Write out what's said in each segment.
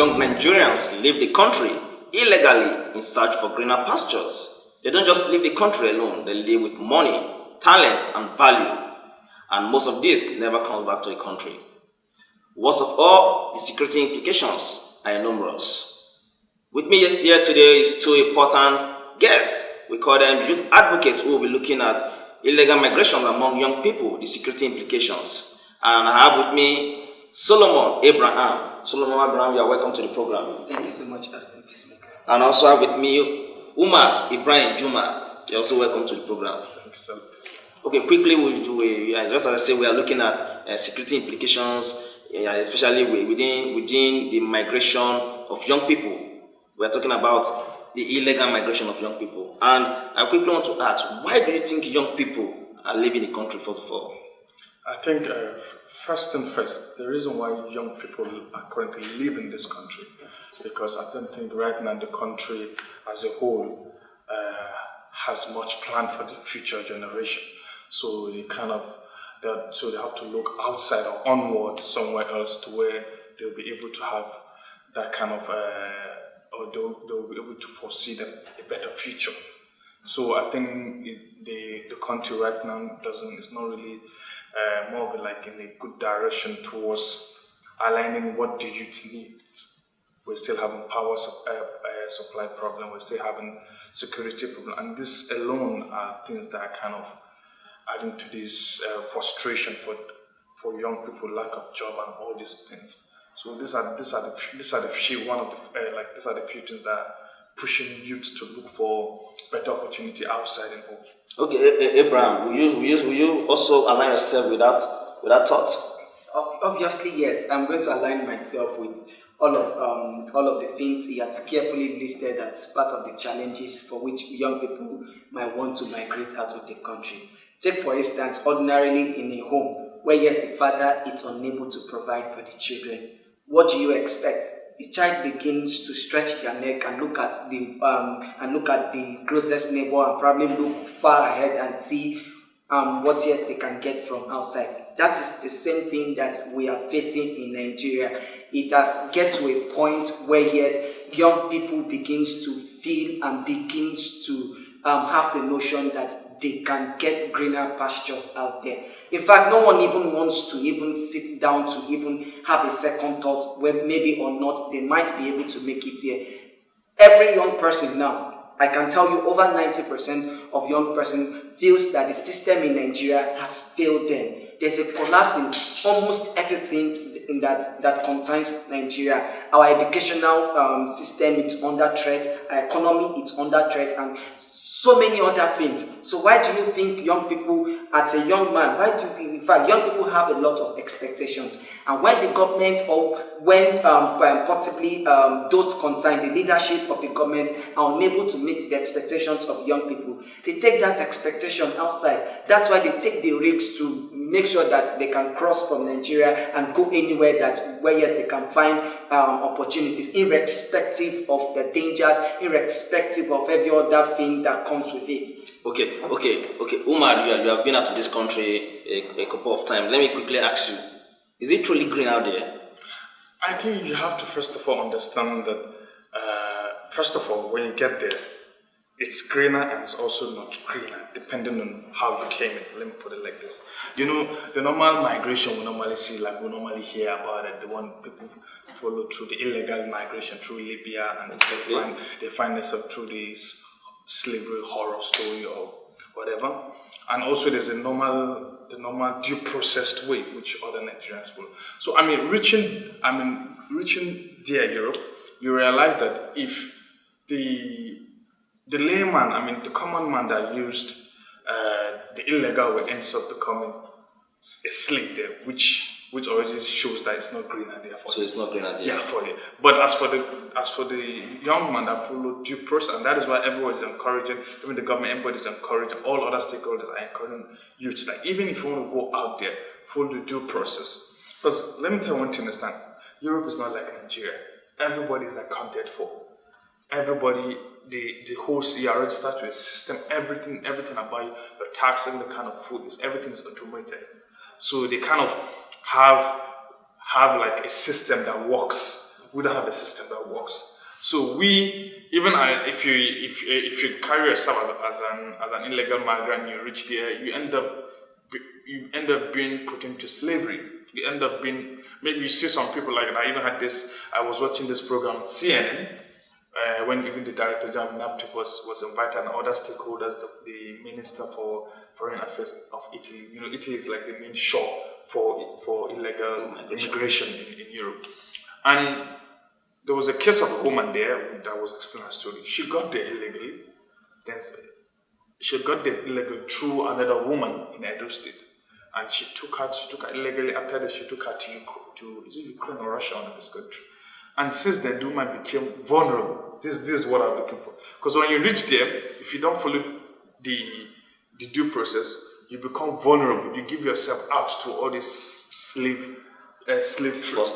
young Nigerians leave the country illegally in search for greener pastures. They don't just leave the country alone, they leave with money, talent, and value. And most of this never comes back to the country. Worst of all, the security implications are numerous. With me here today is two important guests. We call them youth advocates who will be looking at illegal migration among young people, the security implications. And I have with me Solomon Abraham. Solomon Abraham, you are welcome to the program. Thank you so much, Aston Peacemaker. And also have with me Umar Ibrahim Juma. You're also welcome to the program. Thank you so much. Okay, quickly, just as I say, we are looking at security implications, especially within the migration of young people. We are talking about the illegal migration of young people. And I quickly want to ask, why do you think young people are leaving the country, first of all? I think first and first, the reason why young people are currently leaving this country, because I don't think right now the country as a whole has much plan for the future generation. So they have to look outside or onward somewhere else to where they'll be able to have that kind of, or they'll be able to foresee a better future. So I think the country right now it's not really more of like in a good direction towards aligning what the youth needs. We're still having power supply problem. We're still having security problem, and this alone are things that are kind of adding to this frustration for young people, lack of job, and all these things. So these are the few things that are pushing youth to look for better opportunity outside and home. Okay, Abraham, will you also align yourself with that thought? Obviously, yes. I'm going to align myself with all of the things he has carefully listed as part of the challenges for which young people might want to migrate out of the country. Take, for instance, ordinarily in a home where, yes, the father is unable to provide for the children. What do you expect? The child begins to stretch their neck and look at the closest neighbor and probably look far ahead and see what yes they can get from outside. That is the same thing that we are facing in Nigeria. It has get to a point where yes, young people begins to feel and begins to have the notion that they can get greener pastures out there. In fact, no one even wants to even sit down to even have a second thought where maybe or not they might be able to make it here. Every young person now, I can tell you over 90% of young person feels that the system in Nigeria has failed them. There's a collapse in almost everything in that concerns Nigeria. Our educational system is under threat, our economy is under threat, and so many other things. So why do you think young people, as a young man, in fact, young people have a lot of expectations, and when the government or when possibly those concerned, the leadership of the government are unable to meet the expectations of young people, they take that expectation outside. That's why they take the risks to make sure that they can cross from Nigeria and go anywhere where yes they can find opportunities, irrespective of the dangers, irrespective of every other thing that comes with it. Okay. Umar, you have been out of this country a couple of times. Let me quickly ask you, is it truly green out there? I think you have to first of all understand that, first of all, when you get there, it's greener and it's also not greener, depending on how you came in. Let me put it like this. You know, the normal migration we normally see, like we normally hear about it, the one people follow through the illegal migration through Libya, and they find themselves through this slavery horror story or whatever. And also there's the normal due processed way which other Nigerians follow. So reaching there, Europe, you realize that if the layman, the common man that used the illegal way ends up becoming a slave there, which already shows that it's not greener there for So it's not greener there. Yeah, for it. But as for the young man that followed due process, and that is why everybody is encouraging, even the government, everybody is encouraging, all other stakeholders are encouraging you to, like, even if you want to go out there, follow the due process. Because let me tell you one thing to understand, Europe is not like Nigeria. Everybody is accounted for. Everybody, the whole you are registered to a system, everything about you, your tax and the kind of food everything is automated. So they kind of have like a system that works we don't have a system that works. So if you carry yourself as an illegal migrant, you reach there, you end up being put into slavery. You end up being, maybe you see some people like, I even had this, I was watching this program on CNN, when even the Director General NAPTIP was invited and other stakeholders, the Minister for Foreign Affairs of Italy. You know, Italy is like the main shore for illegal immigration in Europe. And there was a case of a woman there that was explaining her story. She got there illegally, then she got there illegally through another woman in Edo State. And she took her illegally. After that, she took her to is it Ukraine or Russia, on this country. And since then, the woman became vulnerable. This is what I'm looking for. Because when you reach there, if you don't follow the due process, you become vulnerable. You give yourself out to all these slave traders.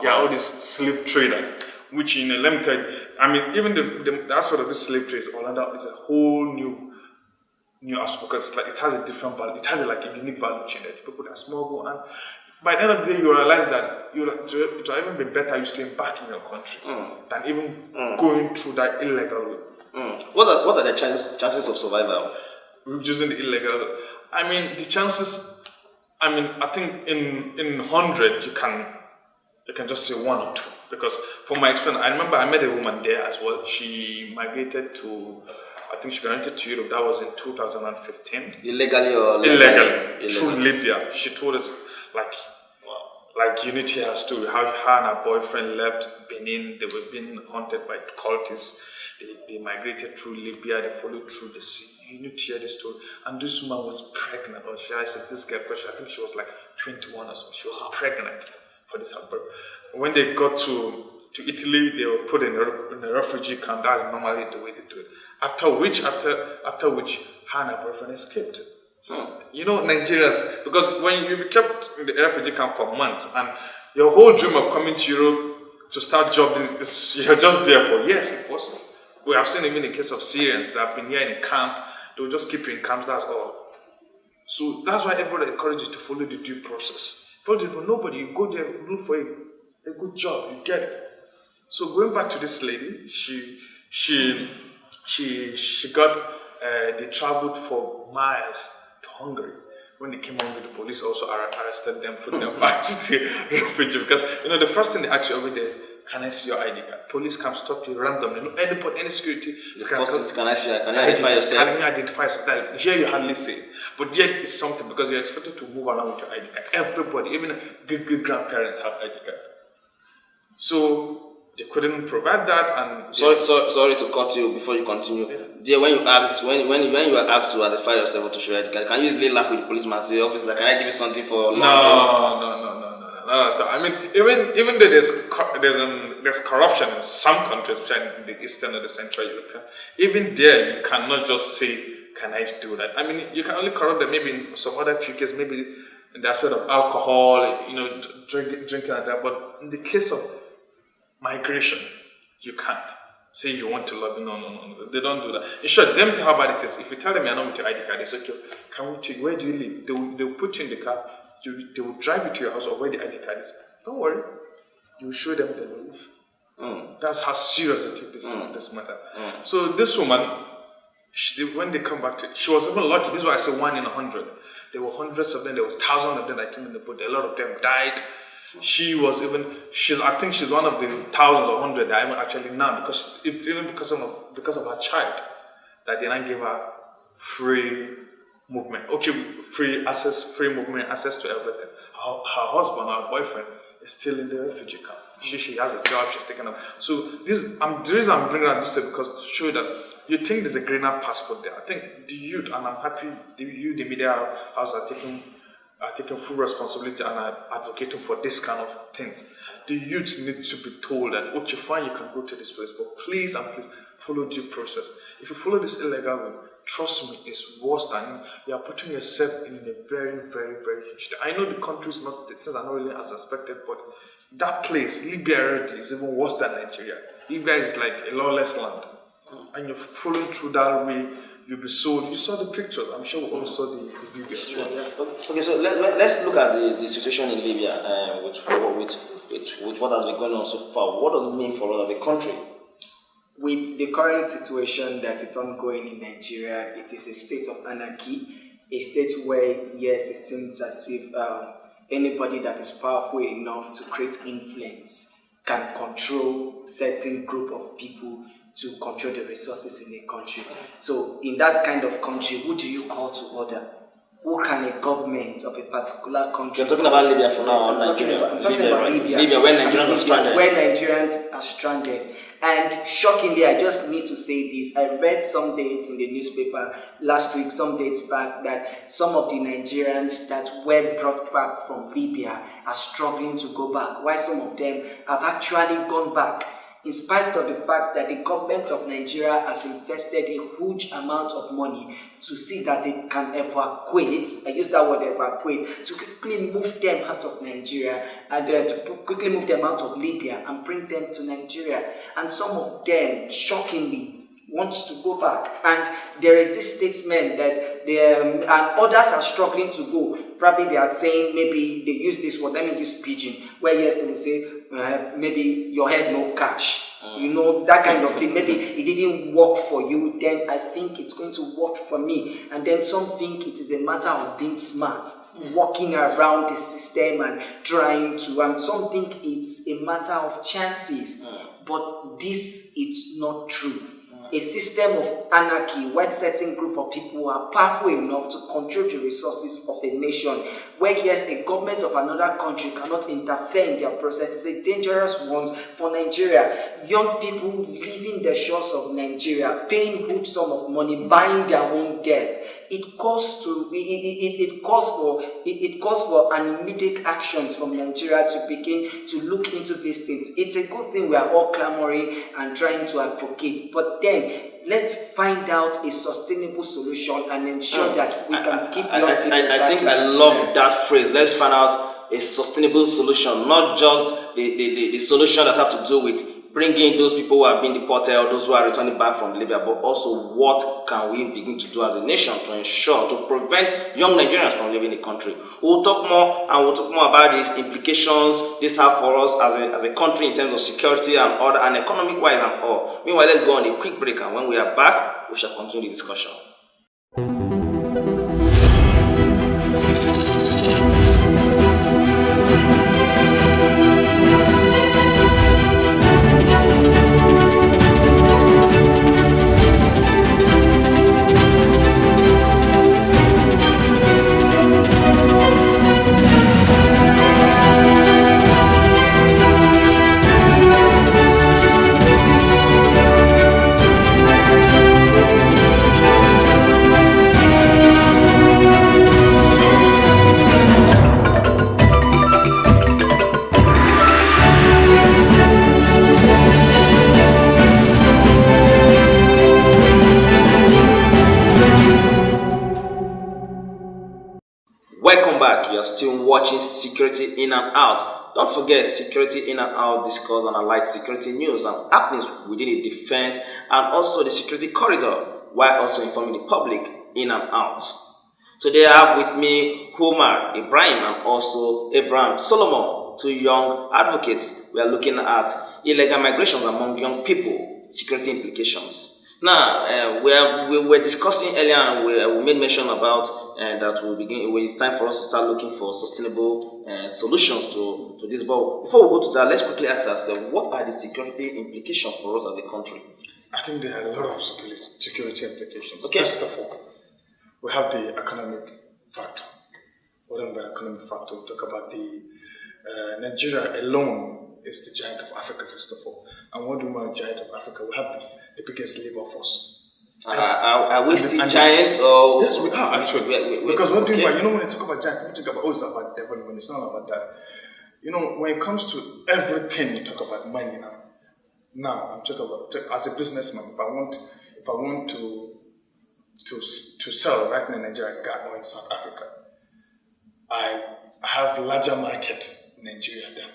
All these slave traders. Which, let me tell you, I mean, even the aspect of this slave trade is a whole new aspect, because it has a different value. It has a unique value chain that people that smuggle, and by the end of the day, you realize that it would even be better you staying back in your country than even going through that illegal way. What are the chances of survival? Using the illegal. I mean, the chances. I mean, I think in 100 you can just say 1 or 2, because from my experience, I remember I met a woman there as well. She migrated to. I think she migrated to Europe. That was in 2015. Illegally or illegally through Libya. She told us like Unity has to how her and her boyfriend left Benin. They were being hunted by cultists. They migrated through Libya. They followed through the sea. You need to hear the story. And this woman was pregnant. Or I said this girl, because I think she was like 21 or something. She was pregnant for this birth. When they got to Italy, they were put in a refugee camp. That's normally the way they do it. After which, her and her boyfriend escaped. You know, Nigerians, because when you be kept in the refugee camp for months, and your whole dream of coming to Europe to start jobbing you're just there for years, impossible. We have seen even in the case of Syrians that have been here in a camp, they will just keep you in camps, that's all. So that's why everybody encourages you to follow the due process. Nobody, you go there, look for a good job, you get it. So going back to this lady, she got, they traveled for miles to Hungary. When they came home, the police also arrested them, put them back to the refugee, because the first thing they ask you over there, can I see your ID card? Police come stop you randomly. Any security. Can I see? Can you identify yourself? Can you identify yourself? Here you hardly say. But yet it's something, because you're expected to move around with your ID card. Everybody, even good grandparents have ID card. So they couldn't provide that, and sorry to cut you before you continue. Dear, when you are asked to identify yourself or to show your ID card, can you usually laugh with the policeman and say, "Officer, can I give you something for lunch?" No. I mean, even though there's corruption in some countries, which are in the Eastern or the Central European, even there you cannot just say, "Can I do that?" I mean, you can only corrupt them maybe in some other few cases, maybe in the aspect of alcohol, drinking like that. But in the case of migration, you can't say you want to lobby. No. They don't do that. In short, them tell how bad it is. If you tell them you're not with your ID card, they say, "Okay, can we take? Where do you live?" They will put you in the car. They will drive you to your house or where the ID card is. Don't worry. You will show them the roof. That's how serious they take this matter. So this woman, when they come back she was even lucky. This is why I say 1 in 100. There were hundreds of them. There were thousands of them that came in the boat. A lot of them died. I think she's one of the thousands or 100 that even actually now, because it's even because of her child that they now give her free movement. Okay, free movement, access to everything. Her husband, her boyfriend, is still in the refugee camp. She has a job, she's taken up. So the reason I'm bringing out this story, because to show you that you think there's a greener passport there. I think the youth, and I'm happy the media house are taking full responsibility and are advocating for this kind of things. The youth need to be told that, okay, fine, you can go to this place, but please follow due process. If you follow this illegal way, trust me, it's worse than you are putting yourself in a very, very, very huge. I know the things are not really as expected, but that place, Libya already, is even worse than Nigeria. Libya is like a lawless land, and you're following through that way you'll be sold. You saw the pictures. I'm sure we all saw the video as well. Okay, so let's look at the situation in Libya with what has been going on so far. What does it mean for us as a country? With the current situation that is ongoing in Nigeria, it is a state of anarchy, a state where, yes, it seems as if anybody that is powerful enough to create influence can control certain group of people to control the resources in a country. So in that kind of country, who do you call to order? Who can a government of a particular country... You're talking about Libya for now, or Nigeria? I'm talking about Libya. Libya, when Nigerians are stranded. When Nigerians are stranded. And shockingly, I just need to say this. I read some dates in the newspaper last week, some dates back, that some of the Nigerians that were brought back from Libya are struggling to go back, while some of them have actually gone back, in spite of the fact that the government of Nigeria has invested a huge amount of money to see that they can evacuate, I use that word evacuate, to quickly move them out of Nigeria and to quickly move them out of Libya and bring them to Nigeria. And some of them, shockingly, wants to go back. And there is this statement that and others are struggling to go. Probably they are saying, maybe they use this word, let me use pidgin, where yes, they will say, maybe your head no cash. You know, that kind of thing. Maybe it didn't work for you, then I think it's going to work for me. And then some think it is a matter of being smart, walking around the system and trying to, and some think it's a matter of chances. But this is not true. A system of anarchy where certain group of people are powerful enough to control the resources of a nation, where yes, a government of another country cannot interfere in their process, is a dangerous one for Nigeria. Young people leaving the shores of Nigeria, paying huge sum of money, buying their own death. It calls for an immediate action from Nigeria to begin to look into these things. It's a good thing we are all clamoring and trying to advocate, but then let's find out a sustainable solution and ensure that we can keep young people back. I think I love that phrase. Let's find out a sustainable solution, not just the solution that have to do with bringing those people who have been deported or those who are returning back from Libya, but also what can we begin to do as a nation to ensure, to prevent young Nigerians from leaving the country. We'll talk more, and we'll talk more about these implications this have for us as a country in terms of security and order and economic wise and all. Meanwhile, let's go on a quick break, and when we are back, we shall continue the discussion. Welcome back. You are still watching Security In and Out. Don't forget, Security In and Out discuss and highlight security news and happenings within the defense and also the security corridor, while also informing the public in and out. Today I have with me Omar Ibrahim and also Abraham Solomon, two young advocates. We are looking at illegal migrations among young people, security implications. Now, we were discussing earlier and we made mention about that it's time for us to start looking for sustainable solutions to this. But before we go to that, let's quickly ask ourselves, what are the security implications for us as a country? I think there are a lot of security implications. Okay. First of all, we have the economic factor. What do I mean by economic factor? We talk about the Nigeria alone is the giant of Africa, first of all. And what do we mean by giant of Africa? We have the biggest labor force. Are we still giants or? Yes, we are actually. Because what do you mean? You know, when you talk about giant, people talk about, it's about development. It's not about that. You know, when it comes to everything, you talk about money now. Now, I'm talking about as a businessman. If I want to sell right now in Nigeria, Ghana, or in South Africa, I have larger market in Nigeria than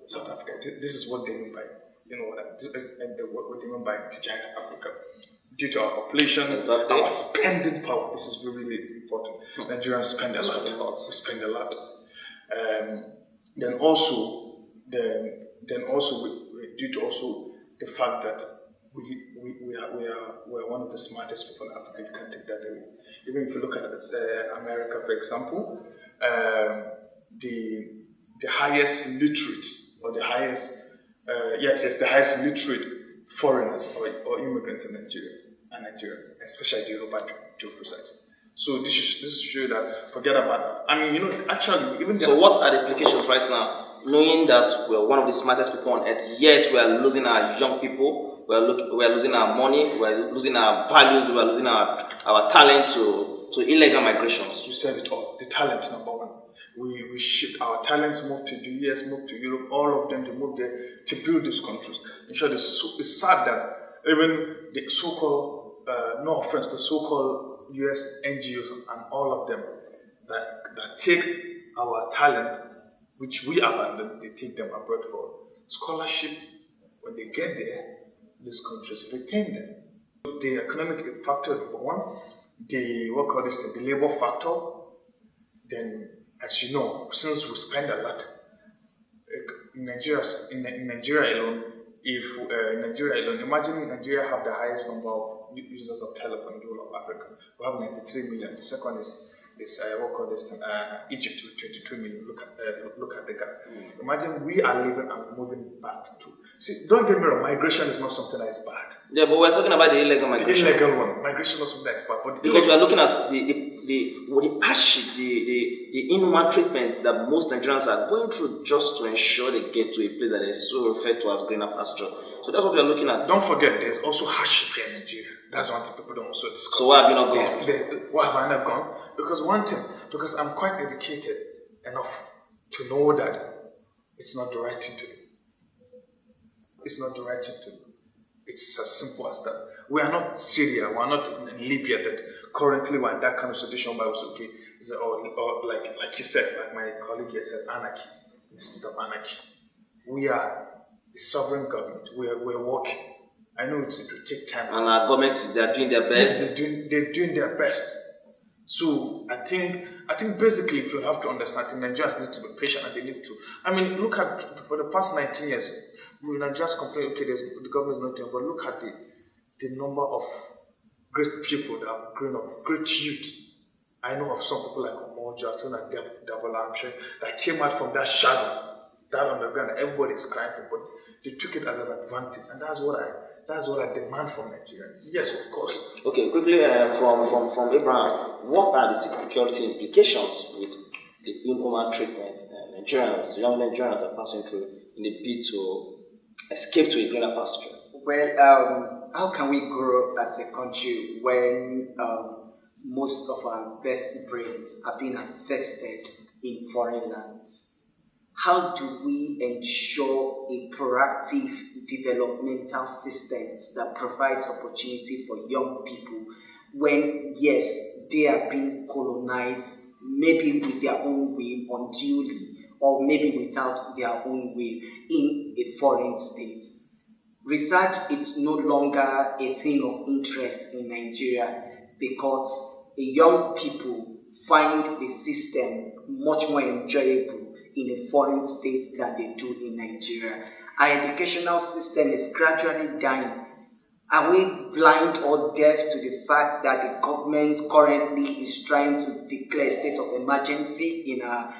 South Africa. This is what they mean by, what they mean by the giant of Africa. due to our population, Exactly. our spending power. This is really important. Nigerians spend a lot. We spend a lot. Then also, due to also the fact that we are one of the smartest people in Africa. You can't take that away. Even if you look at America, for example, the highest literate or the highest the highest literate foreigners or immigrants in Nigeria and Nigerians, especially the Yoruba people, to be precise. So this is true that forget about that. I mean, actually, even So what are the implications right now? Knowing that we're one of the smartest people on earth, yet we are losing our young people, we are losing our money, we are losing our values, we are losing our talent to illegal migrations. you said it all. The talent, number one. We shipped our talents, moved to the US, moved to Europe. All of them, they moved there to build these countries. In short, it's sad that even the so-called, no offense, the so-called US NGOs and all of them that take our talent, which we abandon, they take them abroad for scholarship. When they get there, these countries retain them. The economic factor, number one, the labor factor. Then, as you know, since we spend a lot, in Nigeria alone, imagine Nigeria have the highest number of users of telephone in the whole of Africa. We have 93 million. The second is Egypt with 22 million. Look at the gap. Imagine we are living and moving back to. See, don't get me wrong. Migration is not something that is bad. Yeah, but we're talking about the illegal migration. The illegal one. Migration is not something that is bad. But because we are looking at the hardship, the inhuman treatment that most Nigerians are going through just to ensure they get to a place that is so referred to as greener pasture. So that's what we are looking at. Don't forget, there's also hardship here in Nigeria. That's one thing people don't also discuss. So why have you not gone? Why have I not gone? Because I'm quite educated enough to know that it's not the right thing to do. It's not the right thing to do. It's as simple as that. We are not Syria, we are not in Libya that currently we're in that kind of situation where it's okay. Or like you said, like my colleague here said, anarchy, the state of anarchy. We are a sovereign government. We're working. I know it will take time. And our governments, they are doing their best. Yes, they're doing their best. So I think basically, if you have to understand, Nigerians need to be patient and they need to. I mean, look at for the past 19 years, we not just complain. Okay, the government is not doing, but look at the number of great people that have grown up, great youth. I know of some people like Omar Jackson and Dabola, I'm sure, that came out from that shadow, that underground. Everybody's crying for, but they took it as an advantage, and that's what I demand from Nigerians. Yes, of course. Okay, quickly from Abraham, what are the security implications with the inhuman treatment young Nigerians are passing through in the bid to escape to a greener pasture? Well, how can we grow as a country when most of our best brains are being invested in foreign lands? How do we ensure a proactive developmental systems that provides opportunity for young people when, yes, they are being colonized, maybe with their own way unduly, or maybe without their own way in a foreign state? Research is no longer a thing of interest in Nigeria because young people find the system much more enjoyable in a foreign state than they do in Nigeria. Our educational system is gradually dying. Are we blind or deaf to the fact that the government currently is trying to declare a state of emergency in our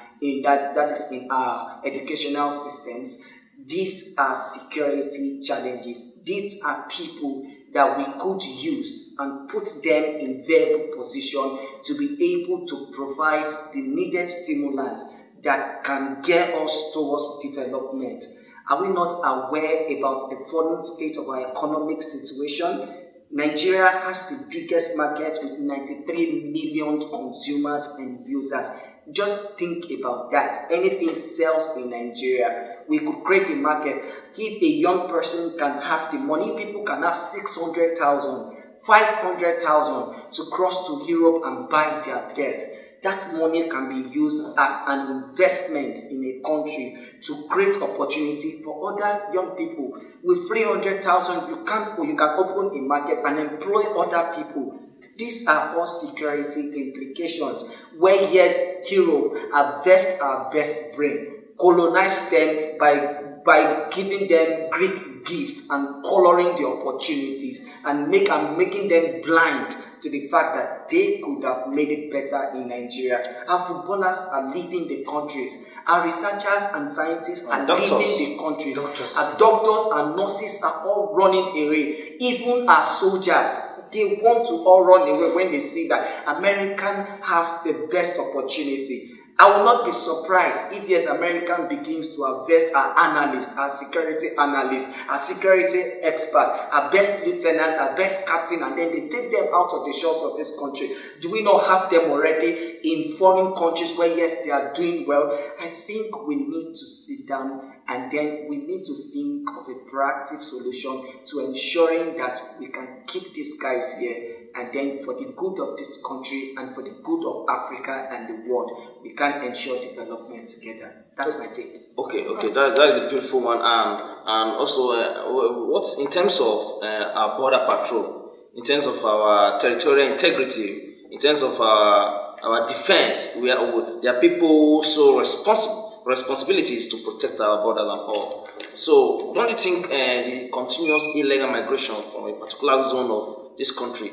educational systems? These are security challenges. These are people that we could use and put them in variable position to be able to provide the needed stimulants that can get us towards development. Are we not aware about the fallen state of our economic situation? Nigeria has the biggest market with 93 million consumers and users. Just think about that. Anything sells in Nigeria. We could create the market. If a young person can have the money, people can have 600,000, 500,000 to cross to Europe and buy their birth. that money can be used as an investment in a country to create opportunity for other young people. With 300,000, you can open a market and employ other people. These are all security implications where, yes, Europe harvest our best brain, colonize them by giving them Greek gifts and coloring the opportunities and making them blind to the fact that they could have made it better in Nigeria. Our footballers are leaving the countries. Our researchers and scientists are leaving the countries. Our doctors and nurses are all running away. Even our soldiers, they want to all run away when they see that Americans have the best opportunity. I will not be surprised if, yes, American begins to invest our analysts, our security analysts, our security experts, our best lieutenants, our best captain, and then they take them out of the shores of this country. Do we not have them already in foreign countries where, yes, they are doing well? I think we need to sit down and then we need to think of a proactive solution to ensuring that we can keep these guys here. And then for the good of this country and for the good of Africa and the world, we can ensure development together. That's my take. Okay, that is a beautiful one. And also, what's in terms of our border patrol, in terms of our territorial integrity, in terms of our defense, there are people so responsibilities to protect our borders and all. So, don't you think the continuous illegal migration from a particular zone of this country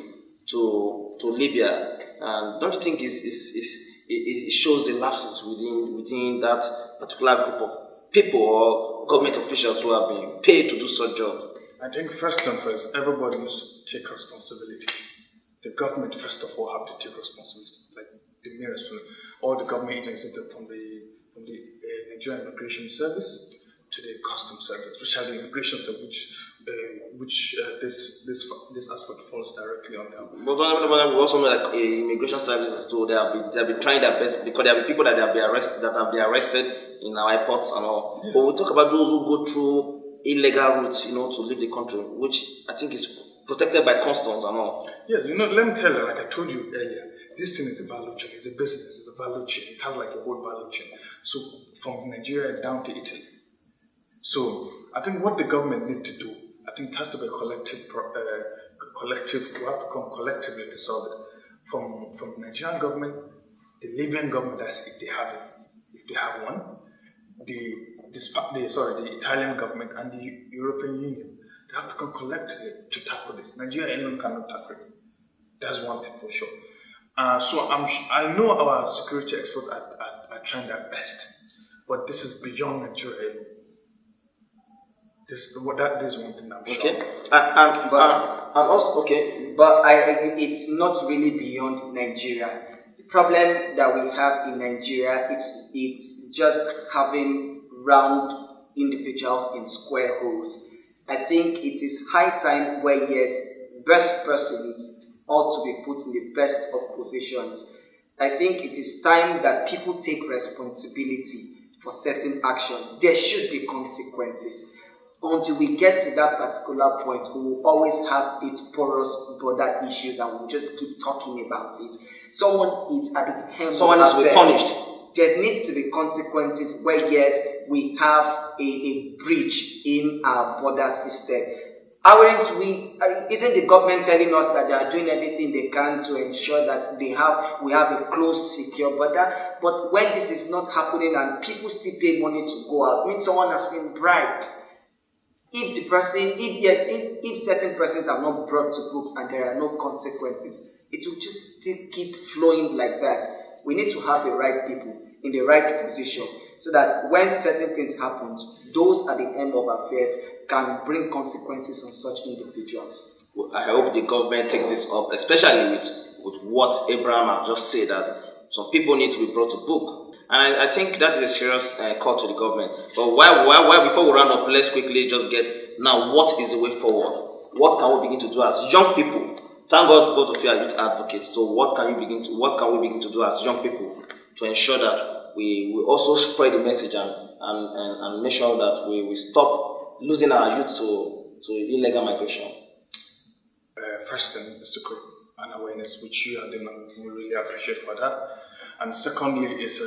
to Libya, don't you think it shows the lapses within that particular group of people or government officials who have been paid to do such jobs? I think first and first, everybody must take responsibility. The government, first of all, have to take responsibility. Like the main responsibility, all the government agencies, from the Nigerian Immigration Service to the Customs Service, which are the immigration service, which this aspect falls directly on them. But we also know that immigration services too, they'll be trying their best, because there are people that have been arrested in our airports and all. Yes. But we talk about those who go through illegal routes, to leave the country, which I think is protected by customs and all. Yes, let me tell you, like I told you earlier, this thing is a value chain, it's a business, it's a value chain. It has like a whole value chain. So from Nigeria down to Italy. So I think what the government need to do, I think it has to be a collective. We have to come collectively to solve it. From the Nigerian government, the Libyan government, that's if they have one, the Italian government and the European Union, they have to come collectively to tackle this. Nigeria alone cannot tackle it. That's one thing for sure. So I know our security experts are trying their best, but this is beyond Nigeria alone. This is one thing I'm sure. Okay. And also, okay. But it's not really beyond Nigeria. The problem that we have in Nigeria, it's just having round individuals in square holes. I think it is high time where, yes, best persons ought to be put in the best of positions. I think it is time that people take responsibility for certain actions. There should be consequences. Until we get to that particular point, we will always have its porous border issues and we'll just keep talking about it. Someone is at the helm. Someone needs to be punished. There needs to be consequences where, yes, we have a breach in our border system. Isn't the government telling us that they are doing everything they can to ensure that we have a closed, secure border? But when this is not happening and people still pay money to go out, when someone has been bribed, if certain persons are not brought to books and there are no consequences, it will just still keep flowing like that. We need to have the right people in the right position so that when certain things happen, those at the end of affairs can bring consequences on such individuals. Well, I hope the government takes this up, especially with what Abraham has just said, that some people need to be brought to book. And I think that is a serious call to the government. But why before we round up, let's quickly just get now, what is the way forward? What can we begin to do as young people? Thank God both of you are youth advocates. So what can we begin to do as young people to ensure that we also spread the message and make sure that we stop losing our youth to illegal migration? First thing is to create an awareness, which you are doing, and we really appreciate for that. And secondly is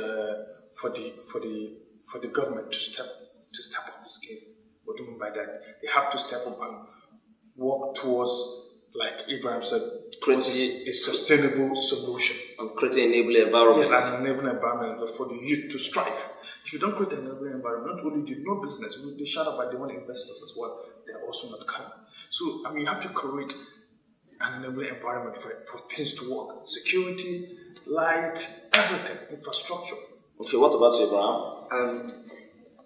for the government to step up this game. What do you mean by that? They have to step up and work towards, like Ibrahim said, creating a sustainable solution. And creating an enabling environment. Yes, an enabling environment for the youth to strive. If you don't create an enabling environment, not only do you no business, they shout about they want investors as well. They're also not coming. So, you have to create an enabling environment for things to work. Security, light, everything, infrastructure. Okay, what about you, Abraham?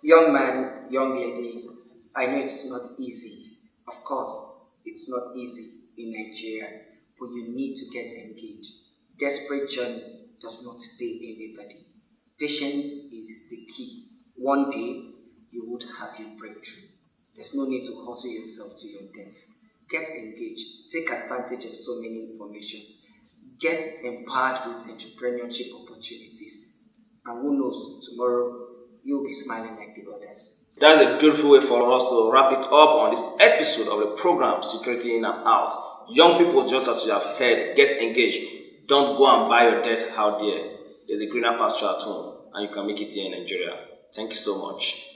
Young man, young lady, I know it's not easy. Of course, it's not easy in Nigeria, but you need to get engaged. Desperate journey does not pay anybody. Patience is the key. One day, you would have your breakthrough. There's no need to hustle yourself to your death. Get engaged. Take advantage of so many informations. Get empowered with entrepreneurship opportunities. And who knows, tomorrow, you'll be smiling like the others. That's a beautiful way for us to wrap it up on this episode of the program, Security In and Out. Young people, just as you have heard, get engaged. Don't go and buy your debt out there. There's a greener pasture at home, and you can make it here in Nigeria. Thank you so much.